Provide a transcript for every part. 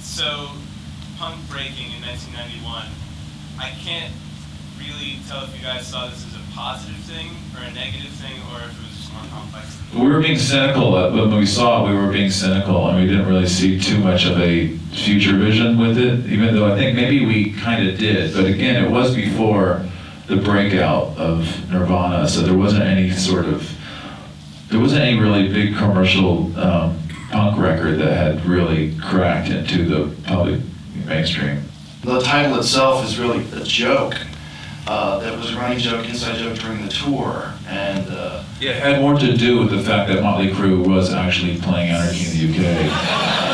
So, punk breaking in 1991, I can't really tell if you guys saw this as a positive thing or a negative thing, or if it was just more complex. We were being cynical. When we saw it, we were being cynical, and we didn't really see too much of a future vision with it, even though I think maybe we kind of did. But again, it was before the breakout of Nirvana, so there wasn't any really big commercial punk record that had really cracked into the public mainstream. The title itself is really a joke. That was a running joke, inside joke during the tour, and yeah, it had more to do with the fact that Motley Crue was actually playing Anarchy in the UK.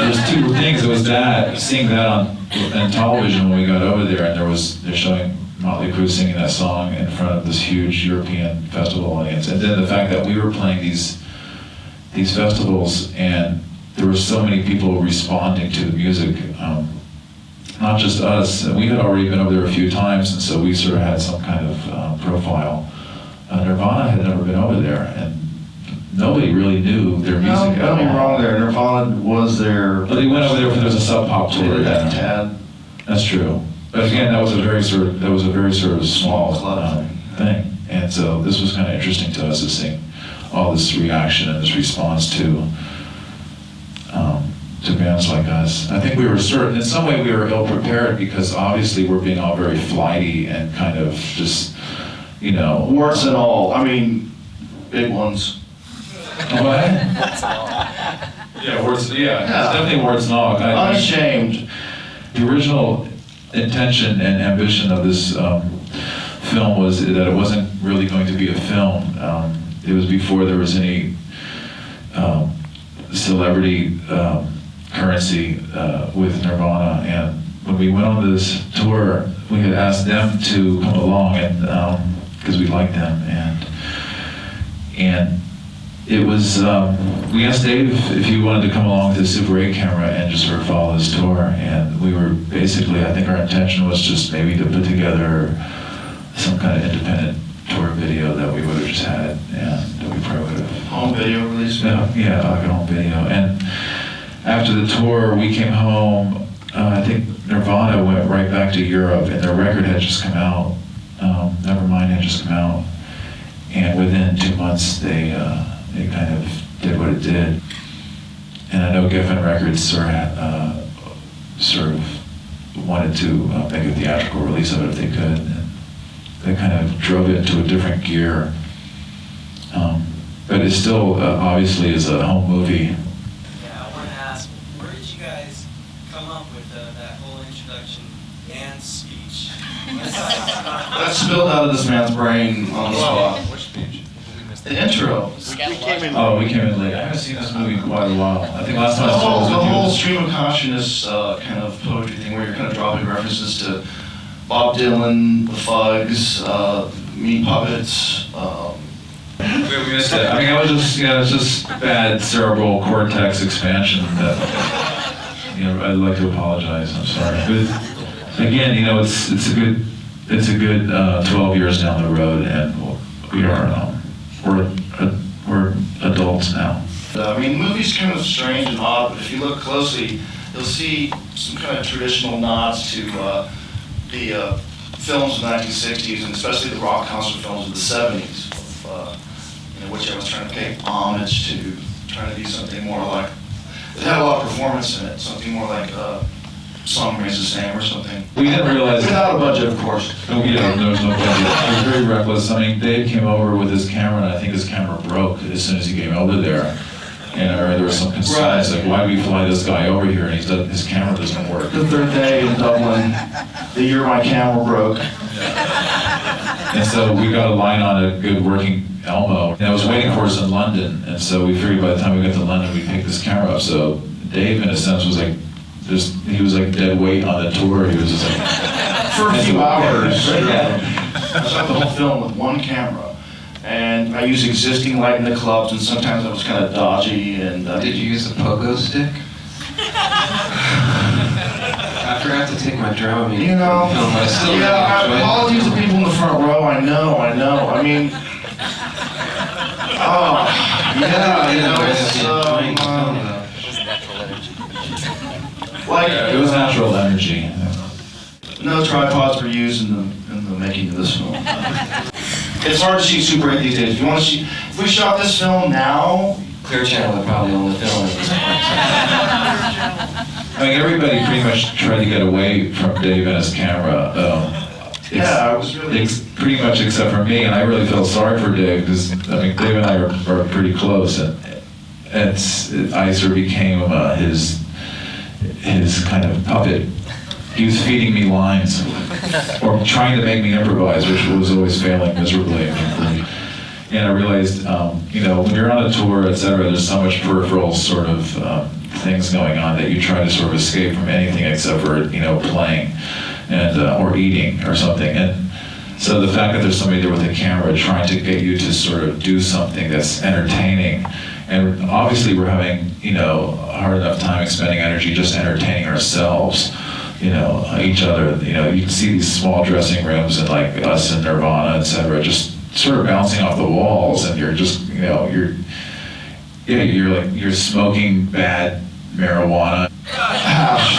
There's two things. It was that, seeing that on television when we got over there, and they're showing Motley Crue singing that song in front of this huge European festival audience, and then the fact that we were playing these festivals, and there were so many people responding to the music. Not just us. We had already been over there a few times, and so we sort of had some kind of profile. Nirvana had never been over there, and nobody really knew their music at all. Don't get me wrong there. Nirvana was there. But they went over there for there was a Sub Pop tour. Tad. That's true. But again, that was a very sort of small thing. And so this was kind of interesting to us, to seeing all this reaction and this response to bands like us. I think we were in some way we were ill prepared, because obviously we're being all very flighty and kind of just, warts and all. I mean, big ones. What? Yeah, warts. Yeah, it's definitely warts and all. Unashamed. The original intention and ambition of this film was that it wasn't really going to be a film. It was before there was any celebrity currency with Nirvana, and when we went on this tour, we had asked them to come along, and because we liked them, and it was we asked Dave if he wanted to come along with his Super 8 camera and just sort of follow this tour, and we were basically, I think our intention was just maybe to put together some kind of independent tour video that we would have just had, and that we probably would have home video release. Yeah, like a home video. And after the tour, we came home. I think Nirvana went right back to Europe, and their record had just come out. Nevermind had just come out, and within 2 months, they kind of did what it did. And I know Geffen Records sort of wanted to make a theatrical release of it if they could. And they kind of drove it into a different gear. But it still obviously is a home movie. Yeah, I want to ask, where did you guys come up with that whole introduction and speech? That spilled out of this man's brain on the spot. Which speech? The intro. We came in late. I haven't seen this movie in quite a while. I think last time I saw it was The with you. whole stream of consciousness kind of poetry thing, where you're kind of dropping references to Bob Dylan, the Fugs, Meat Puppets. We missed it. I mean, it's just bad cerebral cortex expansion that, I'd like to apologize. I'm sorry. But again, it's a good 12 years down the road, and we're adults now. I mean, the movie's kind of strange and odd, but if you look closely, you'll see some kind of traditional nods to the films of the 1960s, and especially the rock concert films of the 70s, which I was trying to pay homage to, trying to be something more like, it had a lot of performance in it, something more like Song Remains the Same or something. We didn't realize without a budget, of course. There was no budget. It was very reckless. I mean, Dave came over with his camera, and I think his camera broke as soon as he came over there. And there was some concerns, like, why do we fly this guy over here and his camera doesn't work? The third day in Dublin, the year my camera broke. And so we got a line on a good working Elmo, and it was waiting for us in London, and so we figured by the time we got to London, we'd pick this camera up. So Dave, in a sense, was like, he was like dead weight on the tour. He was just like... For a few hours. I shot the whole film with one camera, and I used existing light in the clubs, and sometimes I was kind of dodgy. And did you use a pogo stick? I forgot to take my Dramamine. Apologies to people in the front row. I know. I mean, Like, It was natural energy. no tripods were used in the making of this film. It's hard to shoot Super 8 these days. If we shot this film now, Clear Channel would probably own the film at this point. I mean, everybody pretty much tried to get away from Dave and his camera. yeah, I was really. Pretty much except for me, and I really felt sorry for Dave, because, I mean, Dave and I are pretty close, and I sort of became his kind of puppet. He was feeding me lines, or trying to make me improvise, which was always failing miserably. And I realized, when you're on a tour, et cetera, there's so much peripheral sort of things going on that you try to sort of escape from anything except for, playing and or eating or something. And so the fact that there's somebody there with a camera trying to get you to sort of do something that's entertaining, and obviously we're having, a hard enough time expending energy just entertaining ourselves. Each other, you can see these small dressing rooms and like us and Nirvana, et cetera, just sort of bouncing off the walls, and you're just, you're smoking bad marijuana. Hash.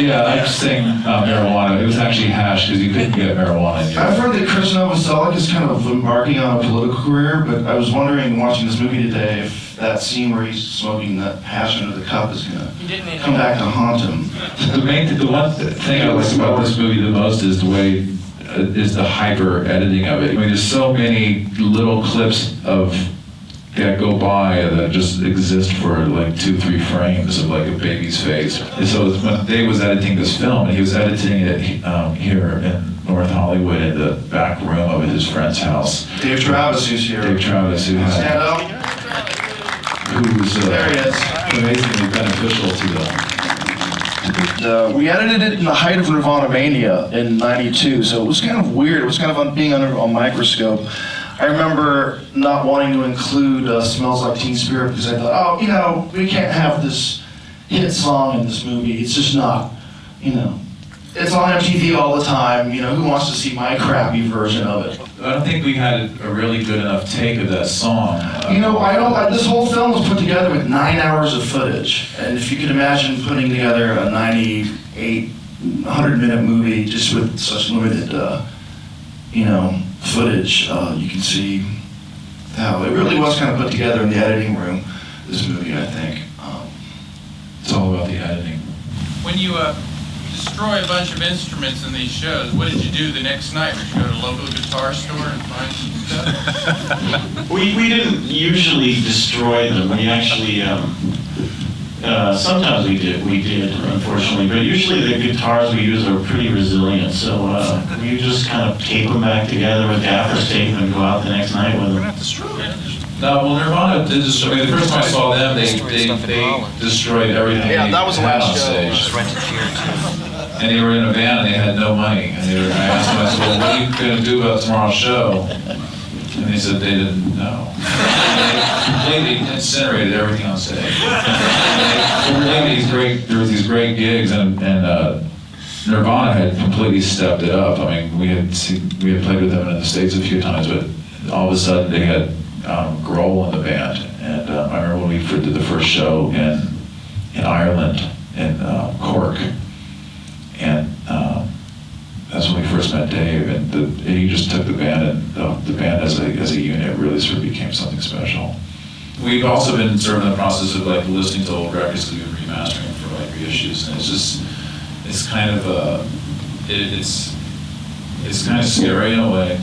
Yeah, I'm just saying marijuana. It was actually hash because you couldn't get marijuana in Europe. I've heard that Chris Novoselic is kind of embarking on a political career, but I was wondering, watching this movie today, if that scene where he's smoking that hash under the cup is going to come back to haunt him. The one thing I like about this movie the most is the hyper editing of it. I mean, there's so many little clips that go by that just exist for like 2-3 frames of like a baby's face. And so when Dave was editing this film, and he was editing it here in North Hollywood in the back room of his friend's house. Dave Travis, who's here. Dave Travis, who Stand up. who's There he is. amazingly beneficial to them. We edited it in the height of Nirvana Mania in '92, so it was kind of weird. It was kind of being under a microscope. I remember not wanting to include Smells Like Teen Spirit because I thought, we can't have this hit song in this movie. It's just not, it's on MTV all the time. Who wants to see my crappy version of it? I don't think we had a really good enough take of that song. This whole film was put together with 9 hours of footage. And if you could imagine putting together a 98, 100-minute movie just with such limited, footage, you can see how it really was kind of put together in the editing room, this movie, I think. It's all about the editing. When you destroy a bunch of instruments in these shows, what did you do the next night? Did you go to a local guitar store and find some stuff? We didn't usually destroy them. We actually, sometimes we did, unfortunately, but usually the guitars we use are pretty resilient, so we just kind of tape them back together with gaffer's tape and go out the next night with them. No, well, Nirvana did destroy. The first time I saw them, they destroyed everything. Yeah, that was the had last on show. stage. And they were in a band and they had no money. And I asked them, I said, well, what are you going to do about tomorrow's show? And they said they didn't know. They completely incinerated everything on stage. There were these great gigs, and Nirvana had completely stepped it up. I mean, we had played with them in the States a few times, but all of a sudden they had Grohl in the band. And I remember when we did the first show in Ireland, in Cork. And that's when we first met Dave, and he just took the band, and the band as a unit really sort of became something special. We've also been sort of in the process of like listening to old records that we've been remastering for like reissues, and it's kind of it's kind of scary in a way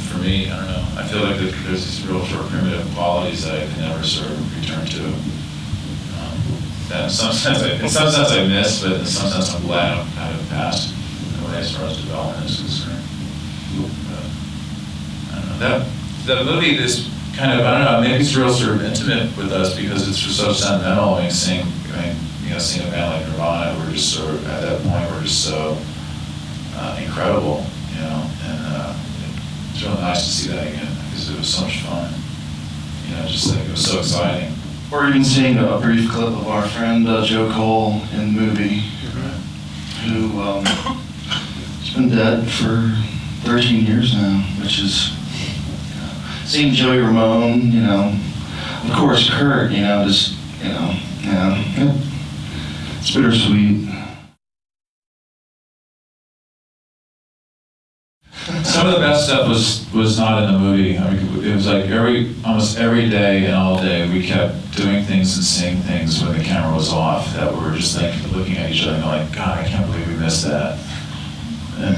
for me. I don't know. I feel like there's these real sort of primitive qualities that I can never sort of return to. That in some sense I miss, but in some sense I'm glad I'm kind of past in a way as far as development is concerned. But, I don't know. That movie is kind of, I don't know, maybe it's real sort of intimate with us because it's just so sentimental. Seeing a band like Nirvana, we're just sort of, at that point, we're just so incredible, and it's really nice to see that again because it was so much fun. Just like it was so exciting. Or even seeing a brief clip of our friend Joe Cole in the movie, who has been dead for 13 years now, which is, seeing Joey Ramone, of course Kurt, It's bittersweet. Some of the best stuff was not in the movie. I mean, it was like almost every day and all day we kept doing things and saying things when the camera was off that we were just like looking at each other and going, God, I can't believe we missed that. And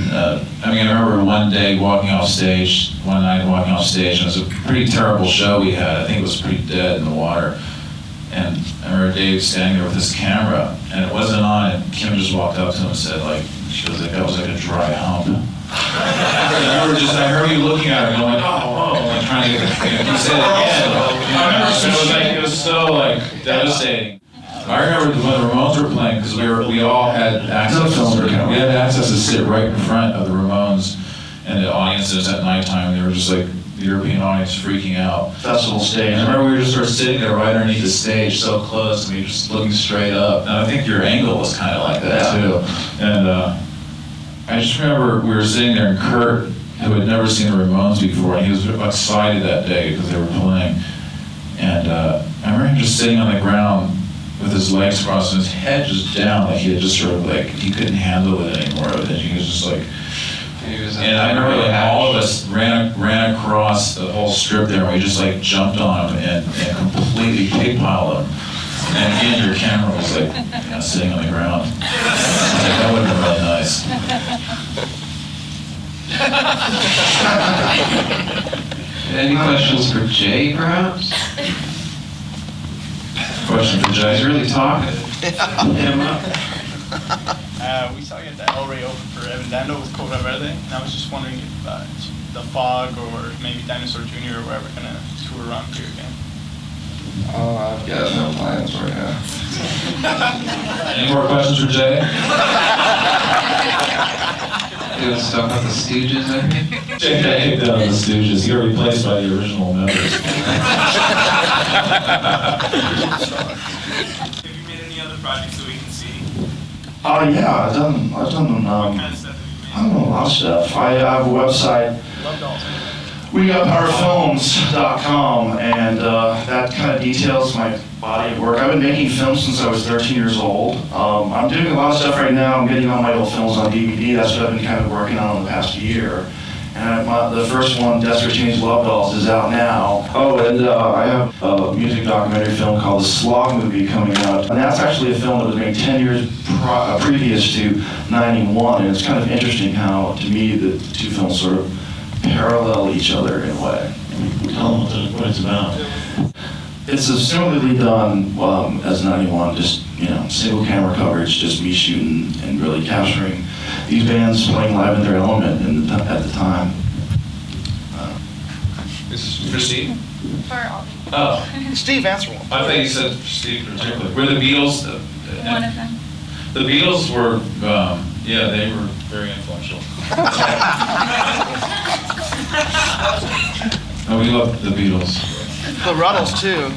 I mean, I remember one night walking off stage, and it was a pretty terrible show we had. I think it was pretty dead in the water. And I remember Dave standing there with his camera, and it wasn't on, and Kim just walked up to him and said, like, she was like, that was like a dry hump. I heard you looking at her going, oh, like trying to get, he said it again. It was so like devastating. I remember when the Ramones were playing, because we all had access to sit right in front of the Ramones and the audiences at nighttime, and they were just like, the European audience freaking out. Festival stage. And I remember we were just sort of sitting there right underneath the stage, so close, and we were just looking straight up. And I think your angle was kind of like that too. And I just remember we were sitting there, and Kurt, who had never seen the Ramones before, and he was excited that day because they were playing. And I remember him just sitting on the ground with his legs crossed and his head just down, like he had just sort of like, he couldn't handle it anymore. And he was just like, and I remember like all of us ran across the whole strip there, and we just like jumped on him and completely pig-piled him. And again, your camera was like sitting on the ground. I was like, that would have been really nice. Any questions for Jay, perhaps? Question for Jay. He's really talkative. We saw you at the El Rey Open for Evan Dando with Cobra Verde, and I was just wondering if The Fog or maybe Dinosaur Jr. were ever going to tour around here again. Oh, I've got no plans right now. Any more questions for Jay? Doing stuff with the Stooges, I think. Jay done the Stooges. He got replaced by the original members. Have you made any other projects that we can see? Oh yeah, I've done them. What kind of stuff have I don't know, a lot of stuff. I have a website, Love dolls. WeGotPowerFilms.com, and that kind of details my body of work. I've been making films since I was 13 years old. I'm doing a lot of stuff right now. I'm getting all my old films on DVD. That's what I've been kind of working on in the past year. And the first one, Desperate Change Love Dolls, is out now. Oh, and I have a music documentary film called The Slog Movie coming out. And that's actually a film that was made 10 years previous to 91. And it's kind of interesting how, to me, the two films sort of parallel each other in a way. Tell them what it's about. It's similarly done as 91, just, single camera coverage, just me shooting and really capturing these bands playing live in their element at the time. This is for Steve? For all. Oh, Steve, answer one. I thought you said Steve particularly. Were the Beatles? One of them. The Beatles were, they were very influential. Oh, we love the Beatles. The Ruddles too.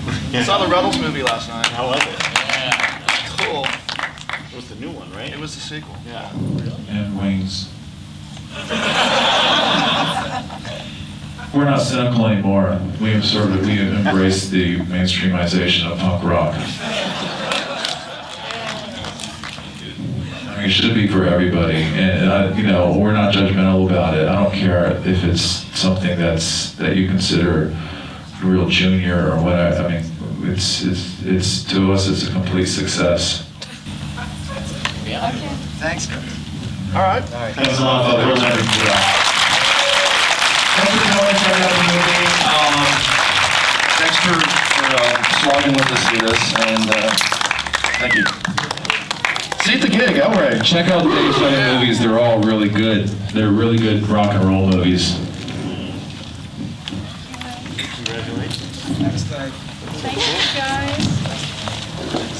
Saw the Ruddles movie last night. How was it? Cool. It was the new one, right? It was the sequel. Yeah. And Wings. We're not cynical anymore. We embraced the mainstreamization of punk rock. I mean, it should be for everybody, and we're not judgmental about it. I don't care if it's something that you consider real junior or whatever. I mean, it's to us, it's a complete success. Okay. Thanks. All right. Thanks a lot, folks. Thanks for coming, checking out the movie. Thanks for slogging with us through this, and thank you. See you at the gig, all right. Check out Dave's Funny Movies. They're all really good. They're really good rock and roll movies. Congratulations. Next time. Thank you, guys.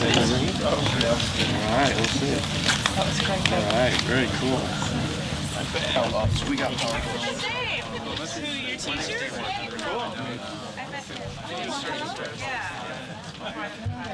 All right, we'll see it. That was great. All right, very cool. We got power. Who, your teacher? Cool. I met him. Yeah.